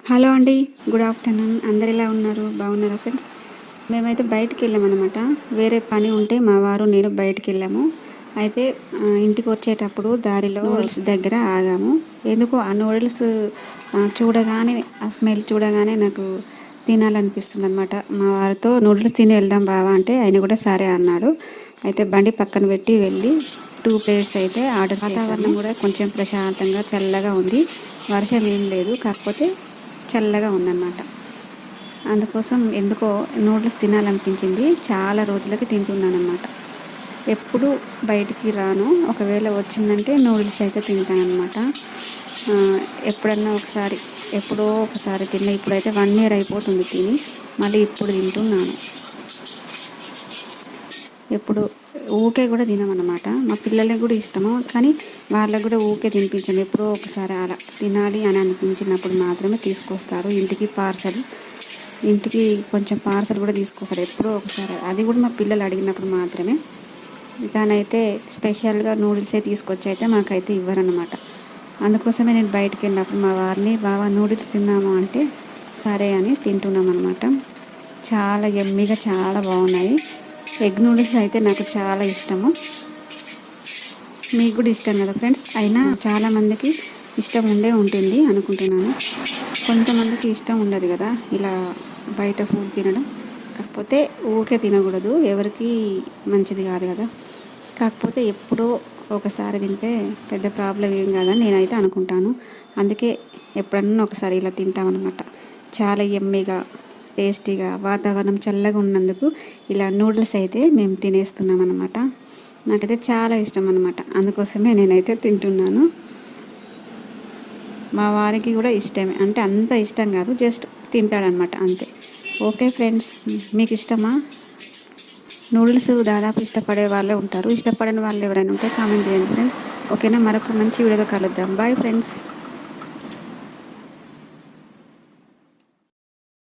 Hello అండి, good afternoon. అందరు ఎలా ఉన్నారు? బాగున్నారా ఫ్రెండ్స్? మేమైతే బయటికి వెళ్ళామన్నమాట. వేరే పని ఉంటే మా వారు నేను బయటికి వెళ్ళాము. అయితే ఇంటికి వచ్చేటప్పుడు దారిలో నూడిల్స్ దగ్గర ఆగాము. ఎందుకో ఆ నూడిల్స్ చూడగానే, ఆ స్మెల్ చూడగానే నాకు తినాలనిపిస్తుంది అనమాట. మా వారితో నూడిల్స్ తిని వెళ్దాం బావా అంటే ఆయన కూడా సరే అన్నాడు. అయితే బండి పక్కన పెట్టి వెళ్ళి 2 ప్లేట్స్ అయితే ఆర్డర్ చేశాను. వాతావరణం కూడా కొంచెం ప్రశాంతంగా చల్లగా ఉంది. వర్షం ఏం లేదు, కాకపోతే చల్లగా ఉందన్నమాట. అందుకోసం ఎందుకో నూడిల్స్ తినాలనిపించింది. చాలా రోజులకి తింటున్నానమాట. ఎప్పుడు బయటికి రాను, ఒకవేళ వచ్చిందంటే నూడిల్స్ అయితే తింటానమాట. ఎప్పుడన్నా ఒకసారి, ఎప్పుడో ఒకసారి తిన్నా. ఇప్పుడైతే 1 year అయిపోతుంది తిని, మళ్ళీ ఇప్పుడు తింటున్నాను. ఎప్పుడు ఊకే కూడా తినమన్నమాట. మా పిల్లలకి కూడా ఇష్టము, కానీ వాళ్ళకు కూడా ఊకే తినిపించం. ఎప్పుడో ఒకసారి అలా తినాలి అని అనిపించినప్పుడు మాత్రమే తీసుకొస్తారు ఇంటికి పార్సల్. ఇంటికి కొంచెం పార్సల్ కూడా తీసుకొస్తారు ఎప్పుడో ఒకసారి. అది కూడా మా పిల్లలు అడిగినప్పుడు మాత్రమే. దానైతే స్పెషల్గా నూడిల్సే తీసుకొచ్చి అయితే మాకైతే ఇవ్వరన్నమాట. అందుకోసమే నేను బయటికి వెళ్ళినప్పుడు మా వారిని, బావా నూడిల్స్ తిన్నాము అంటే సరే అని తింటున్నాం అనమాట. చాలా యమ్మీగా చాలా బాగున్నాయి. ఎగ్ నూడిల్స్ అయితే నాకు చాలా ఇష్టము. మీకు కూడా ఇష్టం కదా ఫ్రెండ్స్? అయినా చాలామందికి ఇష్టం ఉంటుంది అనుకుంటున్నాను. కొంతమందికి ఇష్టం ఉండదు కదా ఇలా బయట ఫుడ్ తినడం. కాకపోతే ఊకే తినకూడదు, ఎవరికి మంచిది కాదు కదా. కాకపోతే ఎప్పుడో ఒకసారి తింటే పెద్ద ప్రాబ్లం ఏం కాదని నేనైతే అనుకుంటాను. అందుకే ఎప్పుడన్నా ఒకసారి ఇలా తింటామన్నమాట. చాలా యమ్మీగా, టేస్టీగా, వాతావరణం చల్లగా ఉన్నందుకు ఇలా నూడిల్స్ అయితే మేము తినేస్తున్నాం అన్నమాట. నాకైతే చాలా ఇష్టం అన్నమాట. అందుకోసమే నేనైతే తింటున్నాను. మా వారికి కూడా ఇష్టమే, అంటే అంత ఇష్టం కాదు, జస్ట్ తింటాడనమాట అంతే. ఓకే ఫ్రెండ్స్, మీకు ఇష్టమా నూడిల్స్? దాదాపు ఇష్టపడే వాళ్ళే ఉంటారు. ఇష్టపడని వాళ్ళు ఎవరైనా ఉంటే కామెంట్ చేయండి ఫ్రెండ్స్. ఓకేనా? మరొక మంచి వీడియోతో కలుద్దాం. Bye friends.